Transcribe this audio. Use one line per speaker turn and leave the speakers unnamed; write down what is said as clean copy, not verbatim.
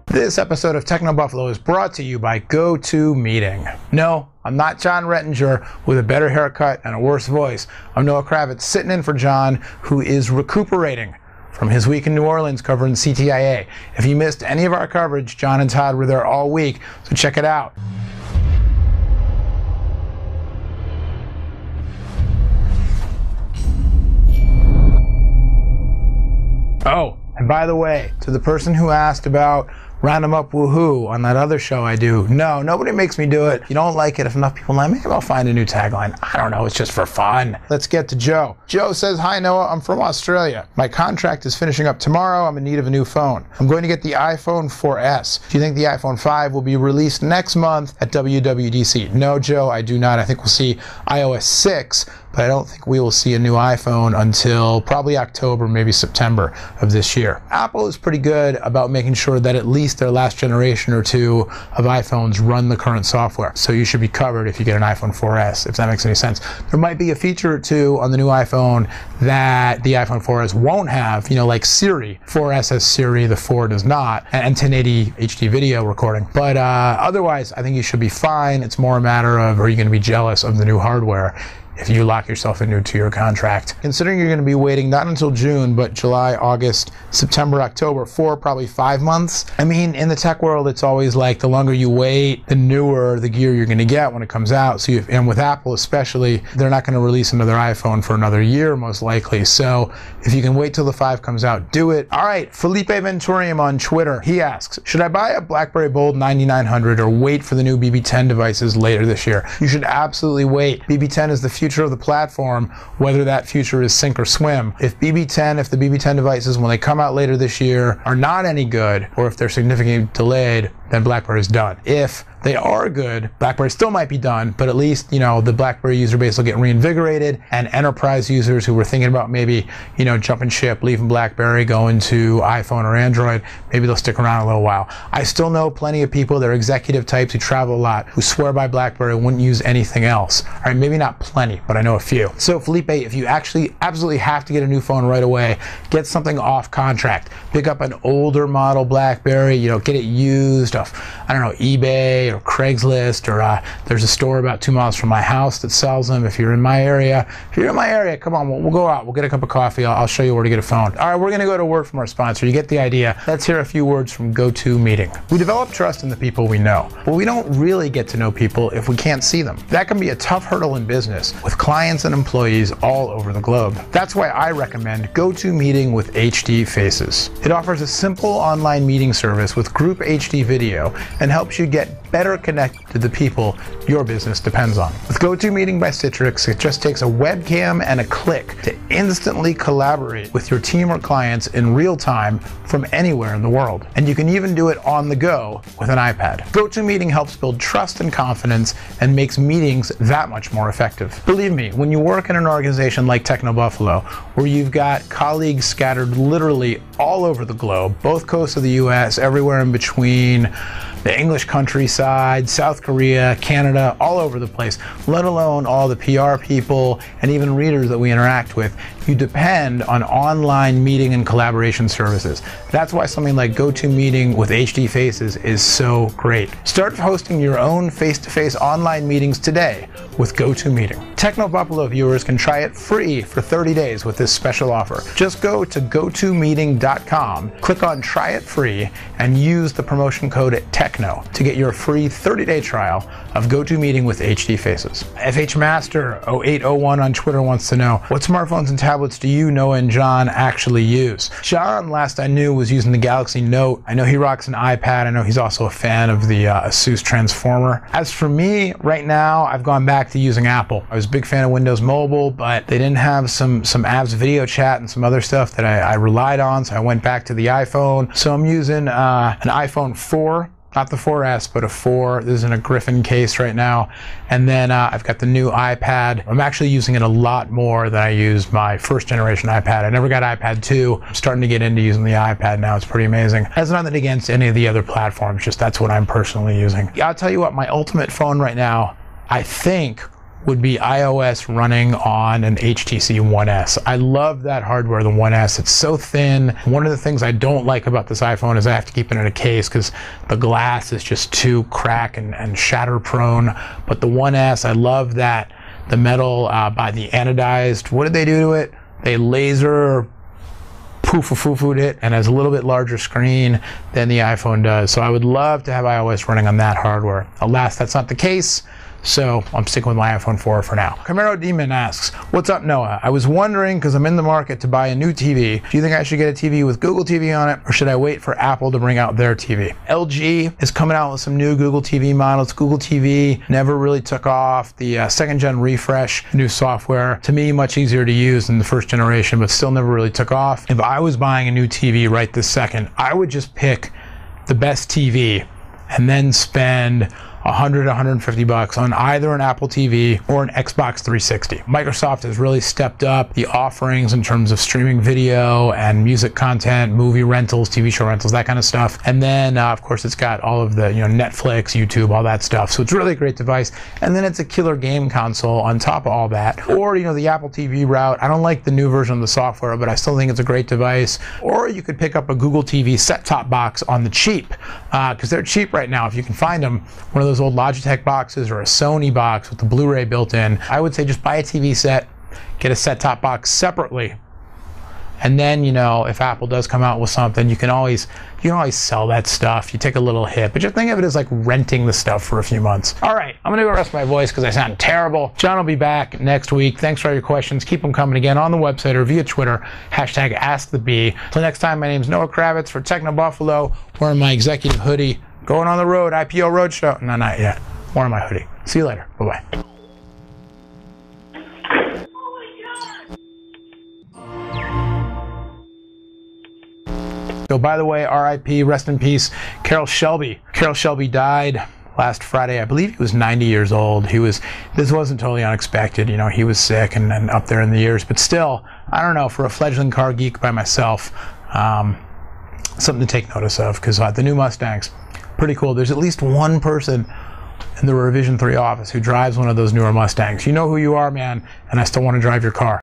This episode of Techno Buffalo is brought to you by GoToMeeting. No, I'm not John Rettinger with a better haircut and a worse voice. I'm Noah Kravitz sitting in for John, who is recuperating from his week in New Orleans covering CTIA. If you missed any of our coverage, John and Todd were there all week, so check it out. Oh, and by the way, to the person who asked about Round 'em Up Woohoo on that other show I do, no, nobody makes me do it. You don't like it if enough people like, maybe I'll find a new tagline. I don't know, it's just for fun. Let's get to Joe. Joe says, hi Noah, I'm from Australia. My contract is finishing up tomorrow. I'm in need of a new phone. I'm going to get the iPhone 4S. Do you think the iPhone 5 will be released next month at WWDC? No, Joe, I do not. I think we'll see iOS 6, but I don't think we will see a new iPhone until probably October, maybe September of this year. Apple is pretty good about making sure that at least their last generation or two of iPhones run the current software. So you should be covered if you get an iPhone 4S, if that makes any sense. There might be a feature or two on the new iPhone that the iPhone 4S won't have, you know, like Siri. 4S has Siri, the 4 does not, and 1080 HD video recording. But otherwise, I think you should be fine. It's more a matter of, are you going to be jealous of the new hardware if you lock yourself into a 2-year contract? Considering you're going to be waiting not until June, but July, August, September, October, for probably 5 months. I mean, in the tech world, it's always like the longer you wait, the newer the gear you're going to get when it comes out. So and with Apple especially, they're not going to release another iPhone for another year, most likely. So if you can wait till the 5 comes out, do it. All right, Felipe Venturium on Twitter, he asks, should I buy a BlackBerry Bold 9900 or wait for the new BB10 devices later this year? You should absolutely wait. BB10 is the future of the platform, whether that future is sink or swim. If the BB10 devices, when they come out later this year, are not any good, or if they're significantly delayed, then BlackBerry is done. If they are good, BlackBerry still might be done, but at least, you know, the BlackBerry user base will get reinvigorated, and enterprise users who were thinking about maybe, you know, jumping ship, leaving BlackBerry, going to iPhone or Android, maybe they'll stick around a little while. I still know plenty of people, they're executive types who travel a lot, who swear by BlackBerry and wouldn't use anything else. All right, maybe not plenty, but I know a few. So Felipe, if you actually absolutely have to get a new phone right away, get something off contract. Pick up an older model BlackBerry, you know, get it used off, I don't know, eBay or Craigslist, or there's a store about 2 miles from my house that sells them. If you're in my area, come on, we'll go out, we'll get a cup of coffee, I'll show you where to get a phone. All right, we're gonna go to word from our sponsor. You get the idea. Let's hear a few words from GoToMeeting. We develop trust in the people we know, but we don't really get to know people if we can't see them. That can be a tough hurdle in business with clients and employees all over the globe. That's why I recommend GoToMeeting with HD Faces. It offers a simple online meeting service with group HD video and helps you get better connected to the people your business depends on. With GoToMeeting by Citrix, it just takes a webcam and a click to instantly collaborate with your team or clients in real time from anywhere in the world. And you can even do it on the go with an iPad. GoToMeeting helps build trust and confidence and makes meetings that much more effective. Believe me, when you work in an organization like Techno Buffalo, where you've got colleagues scattered literally all over the globe, both coasts of the US, everywhere in between, the English countryside, South Korea, Canada, all over the place, let alone all the PR people and even readers that we interact with, you depend on online meeting and collaboration services. That's why something like GoToMeeting with HD Faces is so great. Start hosting your own face-to-face online meetings today with GoToMeeting. Techno Buffalo viewers can try it free for 30 days with this special offer. Just go to GoToMeeting.com, click on Try It Free, and use the promotion code TECHNO to get your free 30-day trial of GoToMeeting with HD Faces. FHMaster0801 on Twitter wants to know, what smartphones and tablets do you, Noah and John, actually use? John, last I knew, was using the Galaxy Note. I know he rocks an iPad. I know he's also a fan of the Asus Transformer. As for me, right now, I've gone back to using Apple. I was a big fan of Windows Mobile, but they didn't have some apps, video chat, and some other stuff that I relied on, so I went back to the iPhone. So I'm using an iPhone 4. Not the 4S, but a 4. This is in a Griffin case right now. And then I've got the new iPad. I'm actually using it a lot more than I used my first generation iPad. I never got iPad 2. I'm starting to get into using the iPad now. It's pretty amazing. Has nothing against any of the other platforms, just that's what I'm personally using. I'll tell you what, my ultimate phone right now, I think, would be iOS running on an HTC One S. I love that hardware, the One S. It's so thin. One of the things I don't like about this iPhone is I have to keep it in a case because the glass is just too crack and shatter prone. But the One S, I love that the metal by the anodized, what did they do to it? They laser poof-a-foo-fooed it and has a little bit larger screen than the iPhone does. So I would love to have iOS running on that hardware. Alas, that's not the case. So I'm sticking with my iPhone 4 for now. Camaro Demon asks, what's up, Noah? I was wondering, because I'm in the market to buy a new TV, do you think I should get a TV with Google TV on it, or should I wait for Apple to bring out their TV? LG is coming out with some new Google TV models. Google TV never really took off. The second gen refresh, new software, to me much easier to use than the first generation, but still never really took off. If I was buying a new TV right this second, I would just pick the best TV and then spend $100, $150 on either an Apple TV or an Xbox 360. Microsoft has really stepped up the offerings in terms of streaming video and music content, movie rentals, TV show rentals, that kind of stuff. And then, of course, it's got all of the, Netflix, YouTube, all that stuff. So it's really a great device. And then it's a killer game console on top of all that. Or, the Apple TV route. I don't like the new version of the software, but I still think it's a great device. Or you could pick up a Google TV set-top box on the cheap, because they're cheap right now if you can find them. One of those old Logitech boxes or a Sony box with the Blu-ray built in. I would say just buy a TV set, get a set-top box separately, and then if Apple does come out with something, you can always sell that stuff. You take a little hit, but just think of it as like renting the stuff for a few months. All right, I'm gonna go rest my voice because I sound terrible. John will be back next week. Thanks for all your questions. Keep them coming again on the website or via Twitter, #AskTheBee. Till next time, my name's Noah Kravitz for Techno Buffalo, wearing my executive hoodie. Going on the road, IPO Roadshow. No, not yet. Wearing my hoodie. See you later. Bye-bye. So, by the way, RIP, rest in peace, Carroll Shelby. Carroll Shelby died last Friday. I believe he was 90 years old. This wasn't totally unexpected. He was sick and up there in the years. But still, I don't know, for a fledgling car geek by myself, something to take notice of, because the new Mustangs, pretty cool. There's at least one person in the Revision 3 office who drives one of those newer Mustangs. You know who you are, man, and I still want to drive your car.